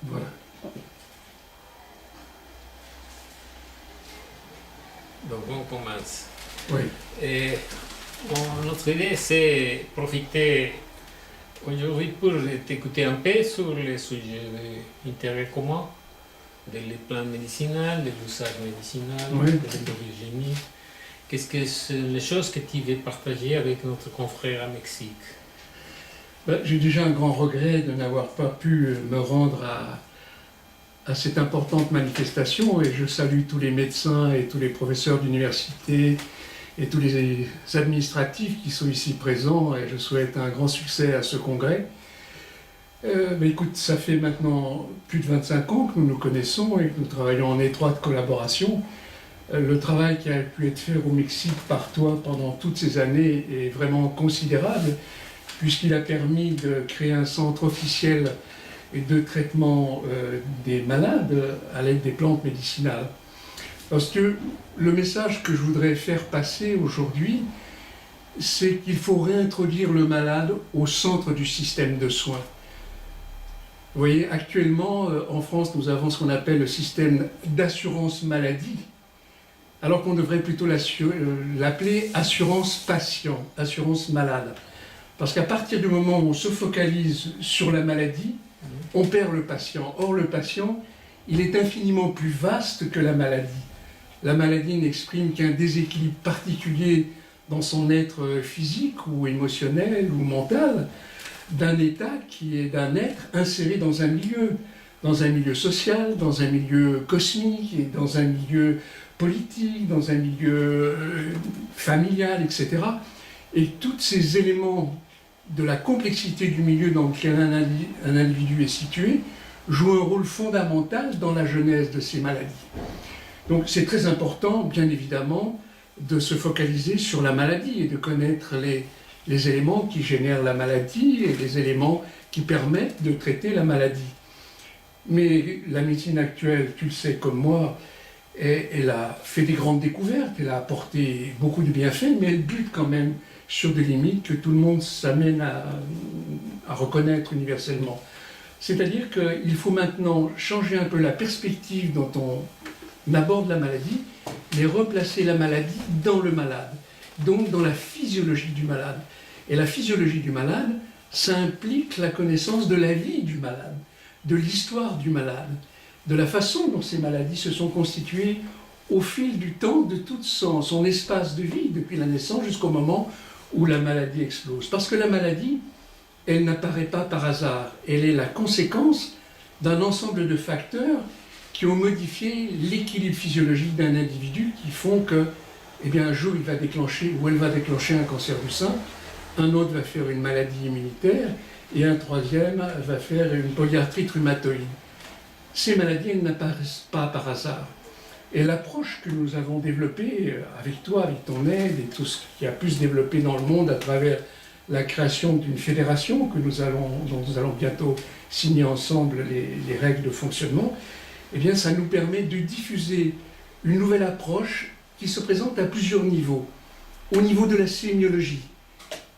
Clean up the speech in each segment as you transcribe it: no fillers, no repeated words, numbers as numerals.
Voilà. Donc on commence. Oui. Et bon, notre idée, c'est profiter aujourd'hui pour t'écouter un peu sur les sujets d'intérêt commun, les plantes médicinales, de l'usage médicinal, Oui. de l'endogénie. Qu'est-ce que sont les choses que tu veux partager avec notre confrère au Mexique? J'ai déjà un grand regret de n'avoir pas pu me rendre à cette importante manifestation et je salue tous les médecins et tous les professeurs d'université et tous les administratifs qui sont ici présents et je souhaite un grand succès à ce congrès. Écoute, ça fait maintenant plus de 25 ans que nous nous connaissons et que nous travaillons en étroite collaboration. Le travail qui a pu être fait au Mexique par toi pendant toutes ces années est vraiment considérable puisqu'il a permis de créer un centre officiel de traitement des malades à l'aide des plantes médicinales. Parce que le message que je voudrais faire passer aujourd'hui, c'est qu'il faut réintroduire le malade au centre du système de soins. Vous voyez, actuellement, en France, nous avons ce qu'on appelle le système d'assurance maladie, alors qu'on devrait plutôt l'appeler assurance patient, assurance malade. Parce qu'à partir du moment où on se focalise sur la maladie, on perd le patient. Or, le patient, il est infiniment plus vaste que la maladie. La maladie n'exprime qu'un déséquilibre particulier dans son être physique ou émotionnel ou mental, d'un état qui est d'un être inséré dans un milieu social, dans un milieu cosmique, et dans un milieu politique, dans un milieu familial, etc. Et tous ces éléments de la complexité du milieu dans lequel un individu est situé jouent un rôle fondamental dans la genèse de ces maladies. Donc c'est très important, bien évidemment, de se focaliser sur la maladie et de connaître les éléments qui génèrent la maladie et les éléments qui permettent de traiter la maladie. Mais la médecine actuelle, tu le sais comme moi, elle a fait des grandes découvertes, elle a apporté beaucoup de bienfaits, mais elle bute quand même sur des limites que tout le monde s'amène à reconnaître universellement. C'est-à-dire qu'il faut maintenant changer un peu la perspective dont on aborde la maladie, mais replacer la maladie dans le malade, donc dans la physiologie du malade. Et la physiologie du malade, ça implique la connaissance de la vie du malade, de l'histoire du malade, de la façon dont ces maladies se sont constituées au fil du temps, de tout son espace de vie, depuis la naissance jusqu'au moment où la maladie explose. Parce que la maladie, elle n'apparaît pas par hasard, elle est la conséquence d'un ensemble de facteurs qui ont modifié l'équilibre physiologique d'un individu qui font que, eh bien, un jour il va déclencher ou elle va déclencher un cancer du sein, un autre va faire une maladie immunitaire et un troisième va faire une polyarthrite rhumatoïde. Ces maladies, elles n'apparaissent pas par hasard. Et l'approche que nous avons développée avec toi, avec ton aide et tout ce qui a pu se développer dans le monde à travers la création d'une fédération dont nous allons bientôt signer ensemble les règles de fonctionnement, eh bien, ça nous permet de diffuser une nouvelle approche qui se présente à plusieurs niveaux. Au niveau de la sémiologie,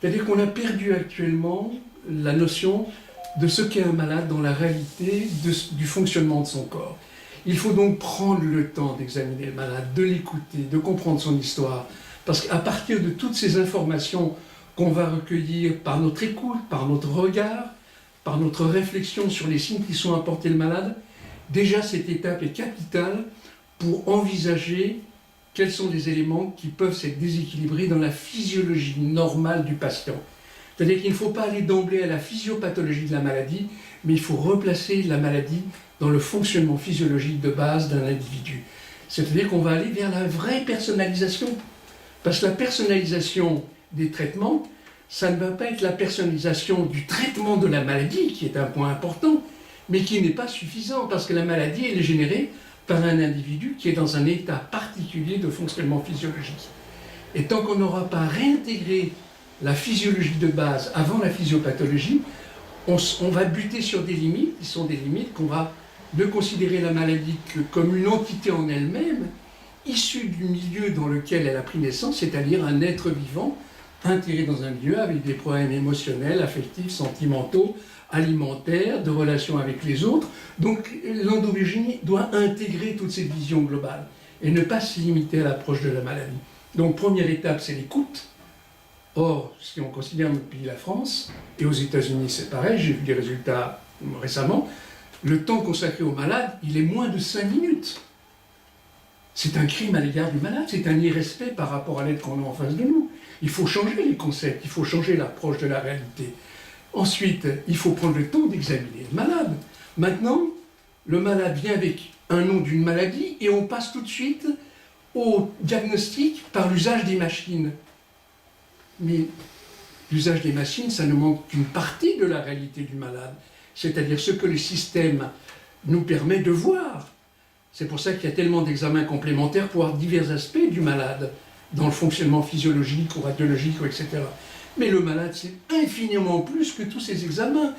c'est-à-dire qu'on a perdu actuellement la notion de ce qu'est un malade dans la réalité du fonctionnement de son corps. Il faut donc prendre le temps d'examiner le malade, de l'écouter, de comprendre son histoire, parce qu'à partir de toutes ces informations qu'on va recueillir par notre écoute, par notre regard, par notre réflexion sur les signes qui sont apportés le malade, déjà cette étape est capitale pour envisager quels sont les éléments qui peuvent s'être déséquilibrés dans la physiologie normale du patient. C'est-à-dire qu'il ne faut pas aller d'emblée à la physiopathologie de la maladie, mais il faut replacer la maladie dans le fonctionnement physiologique de base d'un individu. C'est-à-dire qu'on va aller vers la vraie personnalisation. Parce que la personnalisation des traitements, ça ne va pas être la personnalisation du traitement de la maladie, qui est un point important, mais qui n'est pas suffisant, parce que la maladie, elle est générée par un individu qui est dans un état particulier de fonctionnement physiologique. Et tant qu'on n'aura pas réintégré la physiologie de base avant la physiopathologie, on va buter sur des limites, qui sont des limites qu'on va ne considérer la maladie que comme une entité en elle-même, issue du milieu dans lequel elle a pris naissance, c'est-à-dire un être vivant, intégré dans un milieu avec des problèmes émotionnels, affectifs, sentimentaux, alimentaire, de relations avec les autres. Donc l'endobiogénie doit intégrer toute cette vision globale et ne pas se limiter à l'approche de la maladie. Donc première étape, c'est l'écoute. Or, si on considère notre pays, la France, et aux États-Unis c'est pareil, j'ai vu des résultats récemment, le temps consacré au malade, il est moins de 5 minutes. C'est un crime à l'égard du malade, c'est un irrespect par rapport à l'être qu'on a en face de nous. Il faut changer les concepts, il faut changer l'approche de la réalité. Ensuite, il faut prendre le temps d'examiner le malade. Maintenant, le malade vient avec un nom d'une maladie et on passe tout de suite au diagnostic par l'usage des machines. Mais l'usage des machines, ça ne manque qu'une partie de la réalité du malade, c'est-à-dire ce que le système nous permet de voir. C'est pour ça qu'il y a tellement d'examens complémentaires pour voir divers aspects du malade, dans le fonctionnement physiologique ou radiologique, etc. Mais le malade, c'est infiniment plus que tous ces examens.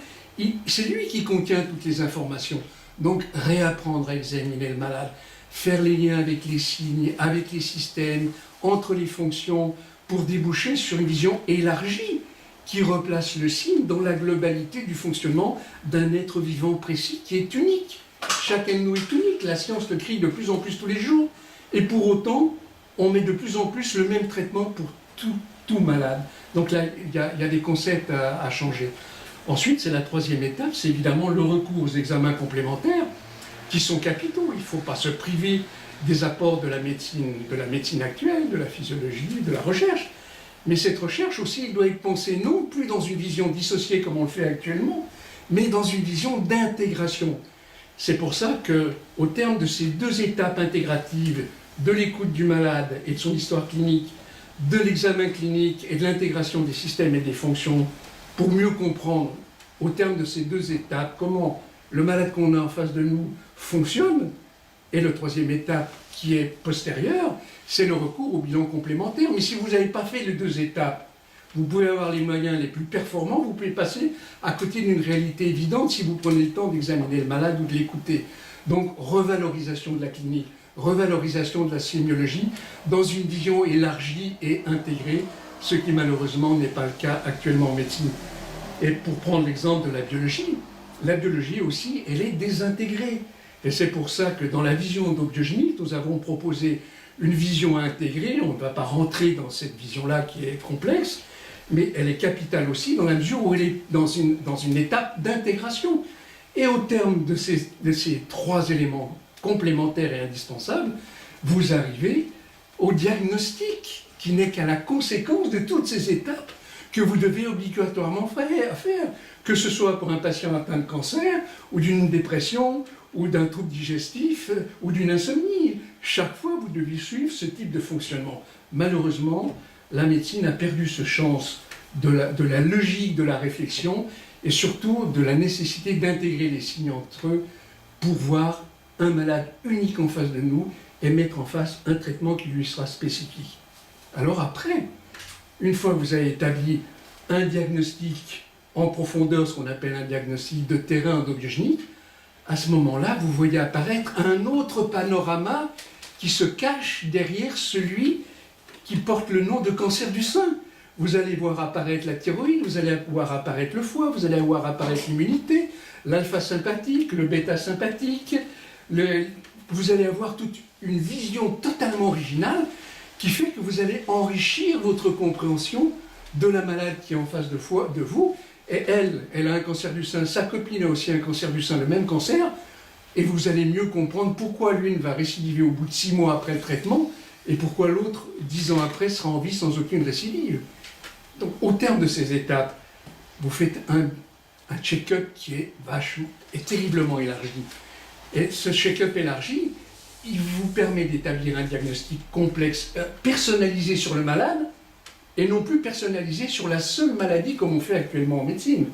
C'est lui qui contient toutes les informations. Donc, réapprendre à examiner le malade, faire les liens avec les signes, avec les systèmes, entre les fonctions, pour déboucher sur une vision élargie qui replace le signe dans la globalité du fonctionnement d'un être vivant précis qui est unique. Chacun de nous est unique, la science le crie de plus en plus tous les jours, et pour autant, on met de plus en plus le même traitement pour tout malade. Donc là, il y a des concepts à changer. Ensuite, c'est la troisième étape, c'est évidemment le recours aux examens complémentaires, qui sont capitaux. Il ne faut pas se priver des apports de la médecine actuelle, de la physiologie, de la recherche. Mais cette recherche aussi, elle doit être pensée non plus dans une vision dissociée comme on le fait actuellement, mais dans une vision d'intégration. C'est pour ça qu'au terme de ces deux étapes intégratives, de l'écoute du malade et de son histoire clinique, de l'examen clinique et de l'intégration des systèmes et des fonctions, pour mieux comprendre, au terme de ces deux étapes, comment le malade qu'on a en face de nous fonctionne, et la troisième étape qui est postérieure, c'est le recours au bilan complémentaire. Mais si vous n'avez pas fait les deux étapes, vous pouvez avoir les moyens les plus performants, vous pouvez passer à côté d'une réalité évidente si vous prenez le temps d'examiner le malade ou de l'écouter. Donc, revalorisation de la clinique, revalorisation de la sémiologie, dans une vision élargie et intégrée, ce qui malheureusement n'est pas le cas actuellement en médecine. Et pour prendre l'exemple de la biologie aussi, elle est désintégrée. Et c'est pour ça que dans la vision endobiogénique, nous avons proposé une vision intégrée. On ne va pas rentrer dans cette vision-là qui est complexe, mais elle est capitale aussi dans la mesure où elle est dans une étape d'intégration. Et au terme de ces trois éléments complémentaires et indispensables, vous arrivez au diagnostic, qui n'est qu'à la conséquence de toutes ces étapes que vous devez obligatoirement faire, que ce soit pour un patient atteint de cancer, ou d'une dépression, ou d'un trouble digestif, ou d'une insomnie. Chaque fois, vous devez suivre ce type de fonctionnement. Malheureusement, la médecine a perdu ce sens de la logique de la réflexion, et surtout de la nécessité d'intégrer les signes entre eux pour voir un malade unique en face de nous et mettre en face un traitement qui lui sera spécifique. Alors après, une fois que vous avez établi un diagnostic en profondeur, ce qu'on appelle un diagnostic de terrain endobiogénique, à ce moment-là, vous voyez apparaître un autre panorama qui se cache derrière celui qui porte le nom de cancer du sein. Vous allez voir apparaître la thyroïde, vous allez voir apparaître le foie, vous allez voir apparaître l'immunité, l'alpha-sympathique, le bêta-sympathique. Vous allez avoir toute une vision totalement originale qui fait que vous allez enrichir votre compréhension de la malade qui est en face de vous. Et elle a un cancer du sein, sa copine a aussi un cancer du sein, le même cancer, et vous allez mieux comprendre pourquoi l'une va récidiver au bout de 6 mois après le traitement, et pourquoi l'autre, 10 ans après, sera en vie sans aucune récidive. Donc, au terme de ces étapes, vous faites un check-up qui est vachement et terriblement élargi. Et ce check-up élargi, il vous permet d'établir un diagnostic complexe, personnalisé sur le malade, et non plus personnalisé sur la seule maladie comme on fait actuellement en médecine.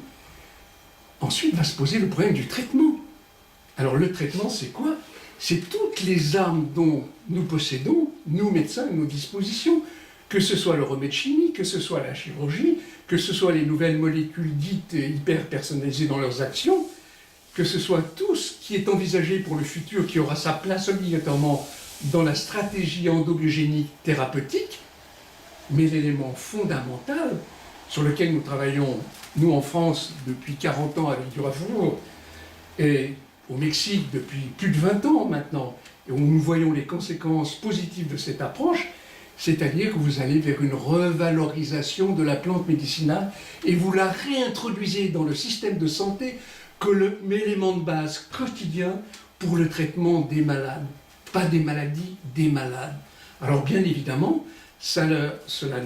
Ensuite va se poser le problème du traitement. Alors le traitement, c'est quoi? C'est toutes les armes dont nous possédons, nous médecins, à nos dispositions, que ce soit le remède chimique, que ce soit la chirurgie, que ce soit les nouvelles molécules dites hyper personnalisées dans leurs actions, que ce soit tout ce qui est envisagé pour le futur, qui aura sa place obligatoirement dans la stratégie endobiogénique thérapeutique. Mais l'élément fondamental, sur lequel nous travaillons, nous en France, depuis 40 ans avec Durafour, et au Mexique depuis plus de 20 ans maintenant, et où nous voyons les conséquences positives de cette approche, c'est-à-dire que vous allez vers une revalorisation de la plante médicinale et vous la réintroduisez dans le système de santé comme l'élément de base quotidien pour le traitement des malades. Pas des maladies, des malades. Alors bien évidemment, cela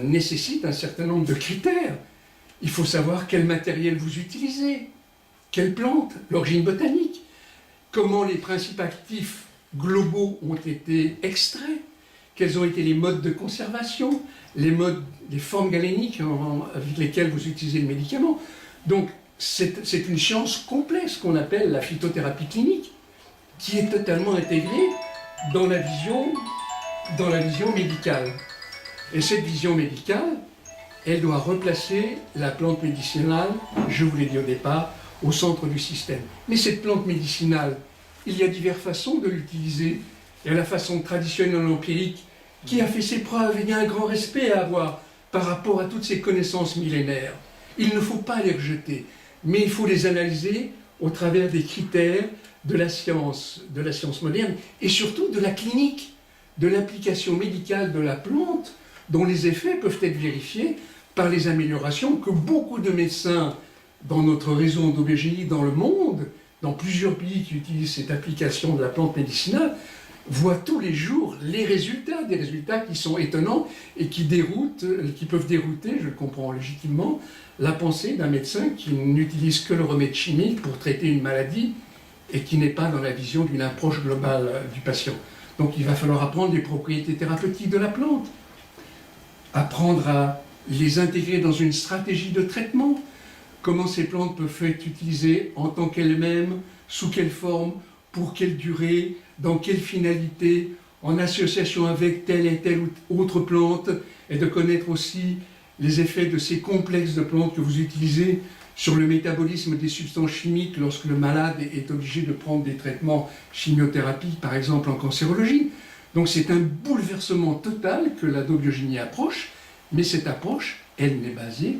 nécessite un certain nombre de critères. Il faut savoir quel matériel vous utilisez, quelle plante, l'origine botanique, comment les principes actifs globaux ont été extraits, quels ont été les modes de conservation, les formes galéniques avec lesquelles vous utilisez le médicament. Donc c'est une science complexe qu'on appelle la phytothérapie clinique, qui est totalement intégrée dans la vision médicale. Et cette vision médicale, elle doit replacer la plante médicinale, je vous l'ai dit au départ, au centre du système. Mais cette plante médicinale, il y a diverses façons de l'utiliser. Il y a la façon traditionnelle empirique qui a fait ses preuves, et il y a un grand respect à avoir par rapport à toutes ces connaissances millénaires. Il ne faut pas les rejeter, mais il faut les analyser au travers des critères de la science moderne, et surtout de la clinique, de l'application médicale de la plante, dont les effets peuvent être vérifiés par les améliorations que beaucoup de médecins dans notre réseau d'OBGI dans le monde, dans plusieurs pays qui utilisent cette application de la plante médicinale, voient tous les jours des résultats qui sont étonnants et qui peuvent dérouter, je le comprends légitimement, la pensée d'un médecin qui n'utilise que le remède chimique pour traiter une maladie et qui n'est pas dans la vision d'une approche globale du patient. Donc il va falloir apprendre les propriétés thérapeutiques de la plante, apprendre à les intégrer dans une stratégie de traitement, comment ces plantes peuvent être utilisées en tant qu'elles-mêmes, sous quelle forme, pour quelle durée, dans quelle finalité, en association avec telle et telle autre plante, et de connaître aussi les effets de ces complexes de plantes que vous utilisez sur le métabolisme des substances chimiques lorsque le malade est obligé de prendre des traitements chimiothérapiques, par exemple en cancérologie. Donc c'est un bouleversement total que la biogénie approche, mais cette approche, elle n'est basée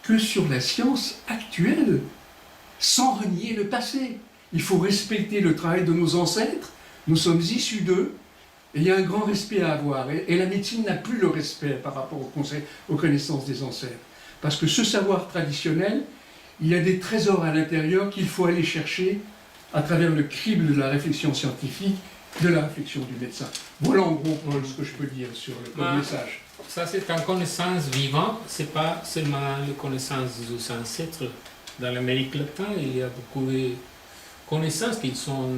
que sur la science actuelle, sans renier le passé. Il faut respecter le travail de nos ancêtres, nous sommes issus d'eux, et il y a un grand respect à avoir. Et la médecine n'a plus le respect par rapport aux connaissances des ancêtres. Parce que ce savoir traditionnel, il y a des trésors à l'intérieur qu'il faut aller chercher à travers le crible de la réflexion scientifique, de la réflexion du médecin. Voilà en gros ce que je peux dire sur le message. Ça, c'est une connaissance vivante, ce n'est pas seulement la connaissance des ancêtres. Dans l'Amérique latine, il y a beaucoup de connaissances qui sont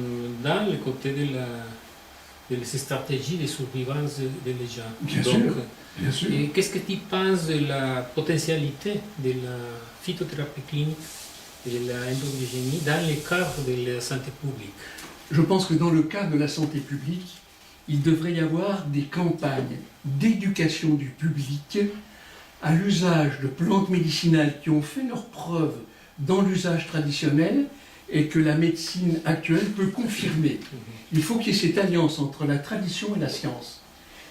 dans le côté de ces stratégies de survivance des gens. Bien sûr. Et qu'est-ce que tu penses de la potentialité de la phytothérapie clinique et de l'endobiogénie dans le cadre de la santé publique? Je pense que dans le cadre de la santé publique, il devrait y avoir des campagnes d'éducation du public à l'usage de plantes médicinales qui ont fait leurs preuves dans l'usage traditionnel et que la médecine actuelle peut confirmer. Il faut qu'il y ait cette alliance entre la tradition et la science.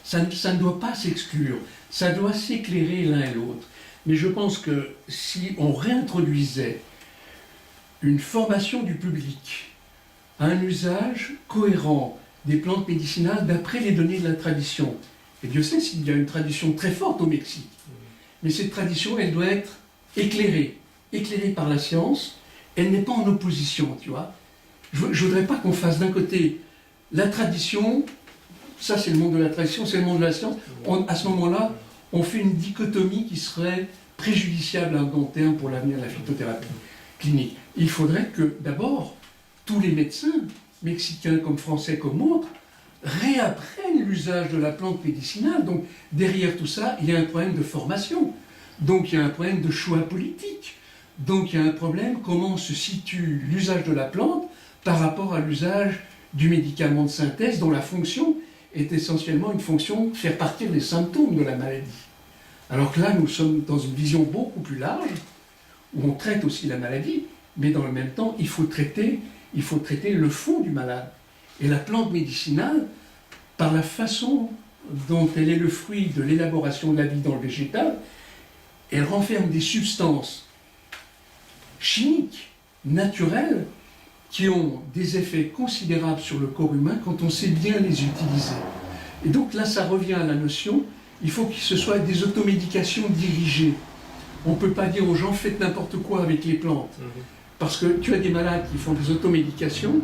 Ça ne doit pas s'exclure, ça doit s'éclairer l'un et l'autre. Mais je pense que si on réintroduisait une formation du public à un usage cohérent des plantes médicinales d'après les données de la tradition, et Dieu sait s'il y a une tradition très forte au Mexique, mais cette tradition, elle doit être éclairée par la science, elle n'est pas en opposition, tu vois. Je ne voudrais pas qu'on fasse d'un côté la tradition, ça c'est le monde de la tradition, c'est le monde de la science. À ce moment-là, on fait une dichotomie qui serait préjudiciable à long terme pour l'avenir de la phytothérapie clinique. Il faudrait que d'abord, tous les médecins, mexicains comme français comme autres, réapprennent l'usage de la plante médicinale. Donc derrière tout ça, il y a un problème de formation. Donc il y a un problème de choix politique. Donc il y a un problème, comment se situe l'usage de la plante par rapport à l'usage du médicament de synthèse dont la fonction est essentiellement une fonction de faire partir les symptômes de la maladie. Alors que là, nous sommes dans une vision beaucoup plus large, où on traite aussi la maladie, mais dans le même temps, il faut traiter le fond du malade. Et la plante médicinale, par la façon dont elle est le fruit de l'élaboration de la vie dans le végétal, elle renferme des substances chimiques, naturelles, qui ont des effets considérables sur le corps humain quand on sait bien les utiliser. Et donc là, ça revient à la notion, il faut que ce soit des automédications dirigées. On ne peut pas dire aux gens, faites n'importe quoi avec les plantes. Parce que tu as des malades qui font des automédications,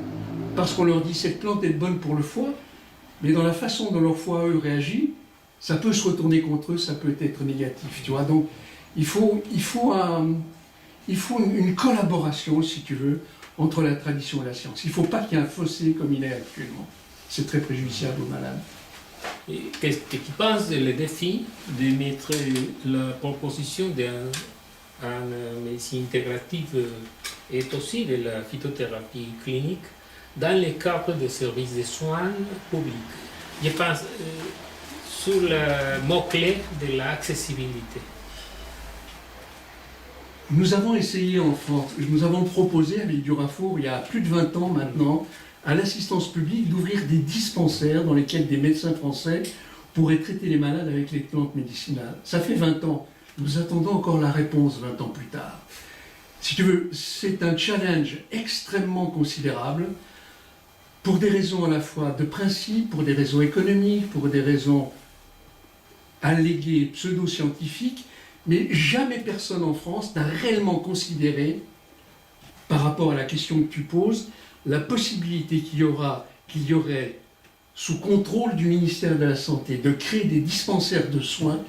parce qu'on leur dit, cette plante est bonne pour le foie, mais dans la façon dont leur foie, eux, réagit, ça peut se retourner contre eux, ça peut être négatif. Tu vois. Donc, il faut une collaboration, si tu veux, entre la tradition et la science. Il ne faut pas qu'il y ait un fossé comme il est actuellement. C'est très préjudiciable aux malades. Et qu'est-ce que tu penses du défi de mettre la proposition d'une médecine intégrative et aussi de la phytothérapie clinique dans le cadre des services de soins publics? Je pense sur le mot-clé de l'accessibilité. Nous avons essayé en France, nous avons proposé avec Durafour, il y a plus de 20 ans maintenant, à l'assistance publique d'ouvrir des dispensaires dans lesquels des médecins français pourraient traiter les malades avec les plantes médicinales. Ça fait 20 ans. Nous attendons encore la réponse 20 ans plus tard. Si tu veux, c'est un challenge extrêmement considérable pour des raisons à la fois de principe, pour des raisons économiques, pour des raisons alléguées pseudo-scientifiques, mais jamais personne en France n'a réellement considéré, par rapport à la question que tu poses, la possibilité qu'il y aurait, sous contrôle du ministère de la Santé, de créer des dispensaires de soins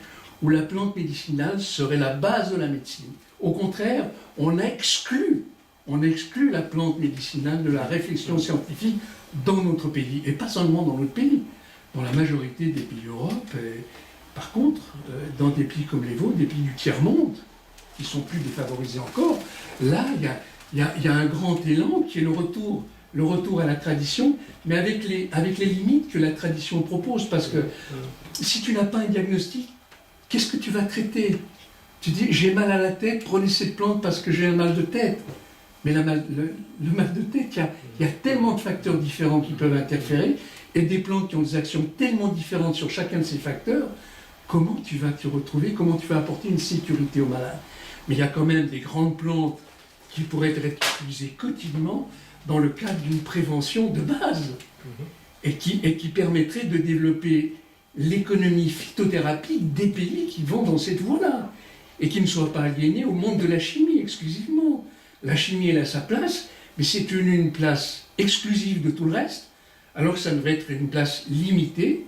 où la plante médicinale serait la base de la médecine. Au contraire, on exclut la plante médicinale de la réflexion scientifique dans notre pays, et pas seulement dans notre pays, dans la majorité des pays d'Europe. Par contre, dans des pays comme les vôtres, des pays du tiers-monde, qui sont plus défavorisés encore, là, il y a un grand élan qui est le retour à la tradition, mais avec les limites que la tradition propose. Parce que si tu n'as pas un diagnostic, qu'est-ce que tu vas traiter? Tu dis, j'ai mal à la tête, prenez cette plante parce que j'ai un mal de tête. Mais le mal de tête, il y a tellement de facteurs différents qui peuvent interférer, et des plantes qui ont des actions tellement différentes sur chacun de ces facteurs. Comment tu vas te retrouver, comment tu vas apporter une sécurité aux malades? Mais il y a quand même des grandes plantes qui pourraient être utilisées quotidiennement dans le cadre d'une prévention de base et qui permettrait de développer l'économie phytothérapique des pays qui vont dans cette voie-là et qui ne soient pas aliénés au monde de la chimie exclusivement. La chimie, elle a sa place, mais c'est une place exclusive de tout le reste, alors que ça devrait être une place limitée,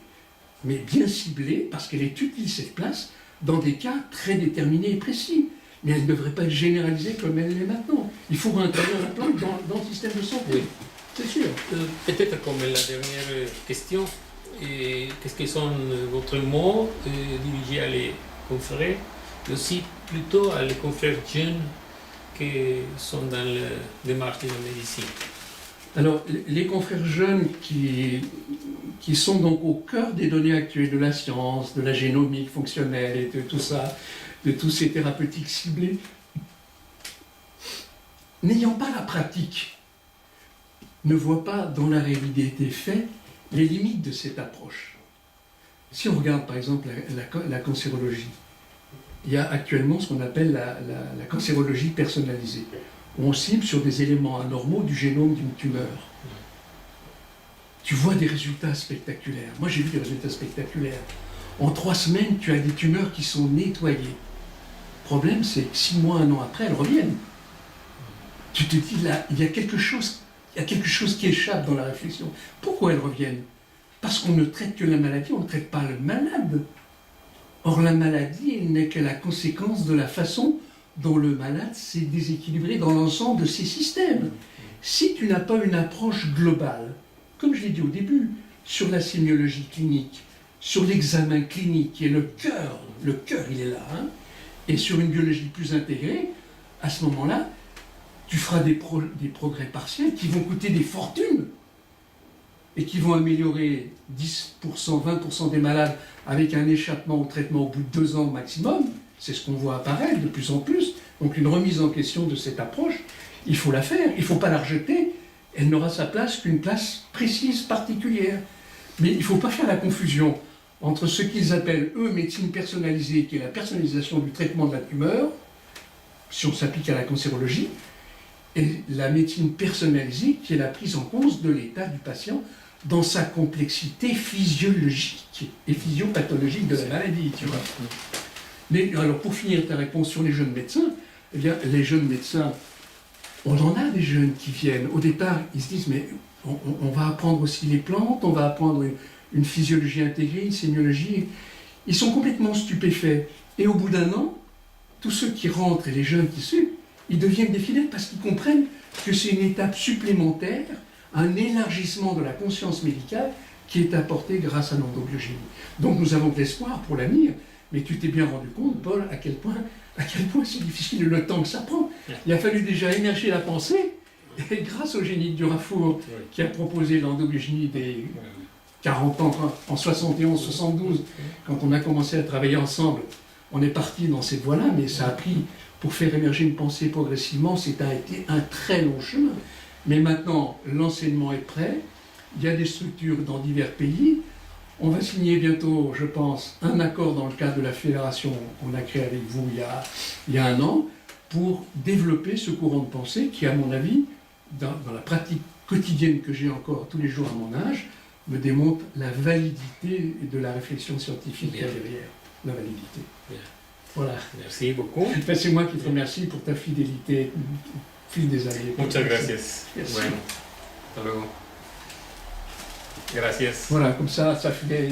mais bien ciblée, parce qu'elle utilise cette place dans des cas très déterminés et précis. Mais elle ne devrait pas être généralisée comme elle l'est maintenant. Il faut introduire la plante dans le système de santé, oui. C'est sûr. Peut-être comme la dernière question, qu'est-ce que sont votre mots dirigés à les confrères, et aussi plutôt à les confrères jeunes qui sont dans la démarche de la médecine? Alors, les confrères jeunes qui sont donc au cœur des données actuelles de la science, de la génomique fonctionnelle et de tout ça, de tous ces thérapeutiques ciblées, n'ayant pas la pratique, ne voient pas dans la réalité des faits les limites de cette approche. Si on regarde par exemple la cancérologie, il y a actuellement ce qu'on appelle la cancérologie personnalisée. On cible sur des éléments anormaux du génome d'une tumeur. Tu vois des résultats spectaculaires. Moi, j'ai vu des résultats spectaculaires. En 3 semaines, tu as des tumeurs qui sont nettoyées. Le problème, c'est que 6 mois, 1 an après, elles reviennent. Tu te dis, là, il y a quelque chose qui échappe dans la réflexion. Pourquoi elles reviennent? Parce qu'on ne traite que la maladie, on ne traite pas le malade. Or, la maladie, elle n'est que la conséquence de la façon dont le malade s'est déséquilibré dans l'ensemble de ses systèmes. Si tu n'as pas une approche globale, comme je l'ai dit au début, sur la sémiologie clinique, sur l'examen clinique, qui est le cœur il est là, hein, et sur une biologie plus intégrée, à ce moment-là, tu feras des progrès partiels qui vont coûter des fortunes et qui vont améliorer 10%, 20% des malades avec un échappement au traitement au bout de 2 ans maximum. C'est ce qu'on voit apparaître de plus en plus. Donc une remise en question de cette approche, il faut la faire, il ne faut pas la rejeter. Elle n'aura sa place qu'une place précise, particulière. Mais il ne faut pas faire la confusion entre ce qu'ils appellent, eux, médecine personnalisée, qui est la personnalisation du traitement de la tumeur, si on s'applique à la cancérologie, et la médecine personnalisée, qui est la prise en compte de l'état du patient dans sa complexité physiologique et physiopathologique de la maladie, tu vois. Mais alors, pour finir ta réponse sur les jeunes médecins, eh bien, les jeunes médecins, on en a des jeunes qui viennent. Au départ, ils se disent, mais on va apprendre aussi les plantes, on va apprendre une physiologie intégrée, une sémiologie. Ils sont complètement stupéfaits. Et au bout d'un an, tous ceux qui rentrent et les jeunes qui suivent, ils deviennent des fidèles parce qu'ils comprennent que c'est une étape supplémentaire, un élargissement de la conscience médicale qui est apporté grâce à l'endobiogénie. Donc nous avons de l'espoir pour l'avenir, mais tu t'es bien rendu compte, Paul, à quel point c'est difficile le temps que ça prend. Il a fallu déjà émerger la pensée, et grâce au génie de Durafour, qui a proposé l'endobiogénie des 40 ans, en 71, 72, quand on a commencé à travailler ensemble, on est parti dans cette voie-là, mais ça a pris, pour faire émerger une pensée progressivement, ça a été un très long chemin. Mais maintenant, l'enseignement est prêt, il y a des structures dans divers pays. On va signer bientôt, je pense, un accord dans le cadre de la fédération qu'on a créée avec vous il y a un an, pour développer ce courant de pensée qui, à mon avis, dans la pratique quotidienne que j'ai encore tous les jours à mon âge, me démontre la validité de la réflexion scientifique qu'il y a derrière. La validité. Bien. Voilà. Merci beaucoup. C'est moi qui te remercie pour ta fidélité au fil des années. Muchas gracias. Merci. Bueno, hasta luego. Gracias. Voilà, comme ça fait